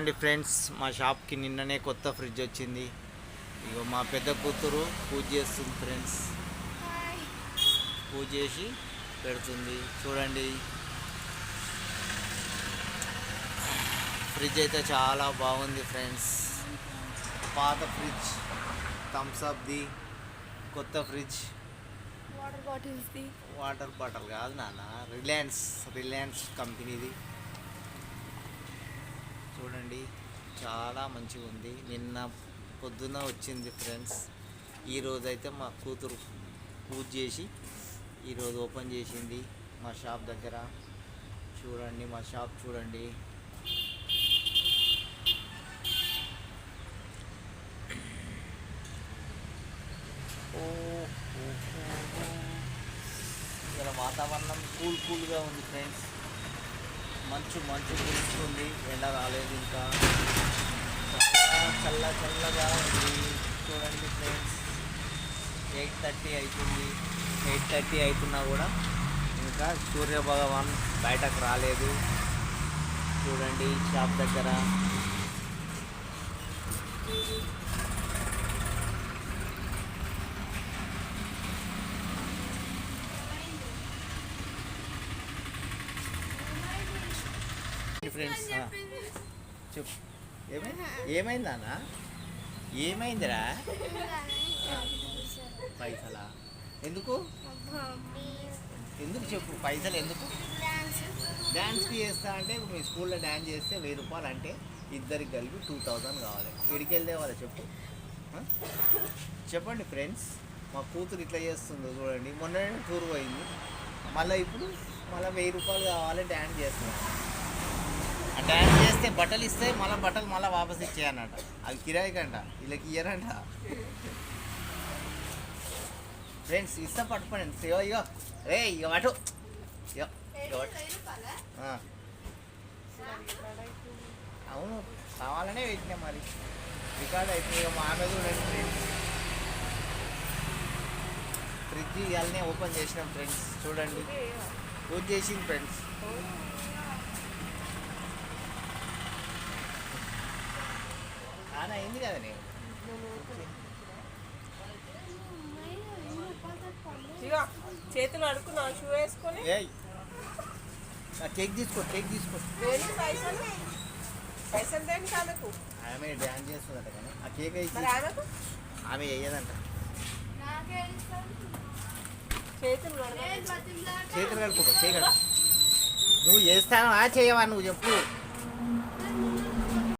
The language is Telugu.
చూడండి ఫ్రెండ్స్, మా షాప్కి నిన్ననే కొత్త ఫ్రిడ్జ్ వచ్చింది. ఇగో మా పెద్ద కూతురు పూజ చేస్తుంది ఫ్రెండ్స్. పూజ చేసి పెడుతుంది. చూడండి, ఫ్రిడ్జ్ అయితే చాలా బాగుంది ఫ్రెండ్స్. పాత ఫ్రిడ్జ్ థమ్స్అప్ది, కొత్త ఫ్రిడ్జ్ వాటర్ బాటిల్ కాదు నాన్న, రిలయన్స్ కంపెనీది. చూడండి, చాలా మంచిగా ఉంది. నిన్న పొద్దున వచ్చింది ఫ్రెండ్స్. ఈరోజు అయితే మా కూతురు పూజ చేసి ఈరోజు ఓపెన్ చేసింది మా షాప్ దగ్గర. చూడండి, మా షాప్ చూడండి. ఇక్కడ వాతావరణం కూల్గా ఉంది ఫ్రెండ్స్. మంచు కురుస్తుంది, ఎండ రాలేదు ఇంకా. చల్లగా ఉంది. చూడండి ఫ్రెండ్స్, 8:30 అవుతుంది. 8:30 అవుతున్నా కూడా ఇంకా సూర్యభగవాన్ బయటకు రాలేదు. చూడండి షాప్ దగ్గర. ఫ్రెండ్స్ చెప్పు, ఏమైందానా? ఏమైందిరా? పైసలా? ఎందుకు చెప్పు, పైసలు ఎందుకు? డ్యాన్స్కి చేస్తా అంటే ఇప్పుడు మీ స్కూల్లో డ్యాన్స్ చేస్తే 1000 రూపాయలు అంటే ఇద్దరికి కలిపి 2000 కావాలి. ఇడికి వెళ్తే వాళ్ళ చెప్పండి ఫ్రెండ్స్. మా కూతురు ఇట్లా చేస్తుందో చూడండి. మొన్న టూర్ పోయింది, మళ్ళీ ఇప్పుడు 1000 రూపాయలు కావాలి డ్యాన్స్ చేస్తున్నాను. ఆ డ్యాన్స్ చేస్తే బట్టలు ఇస్తే బట్టలు వాపస్ ఇచ్చేయన్నట. అది కిరాయికంట, వీళ్ళకి ఇయ్యరంట ఫ్రెండ్స్. ఇస్తా పట్టుకోండి. ఇగో రే, ఇక వాటు అవును, కావాలనే పెట్టినా మరి. రికార్డ్ అయితే ఇక మా ఆమె చూడండి ఫ్రెండ్స్. ఫ్రిడ్జ్ ఇవాళనే ఓపెన్ చేసినాం ఫ్రెండ్స్. చూడండి, పూజ చేసింది ఫ్రెండ్స్. అయింది కదా నేను చేతులు అడుకున్నా, షూ వేసుకొని కేక్ తీసుకో. పైసలు దేని కాదకు. ఆమె డ్యాన్స్ చేస్తుందంట కానీ ఆ కేక్ ఆమె వేయదంట. చేతులు కలుపుకో. నువ్వు చేస్తావా చేయవా నువ్వు చెప్పు.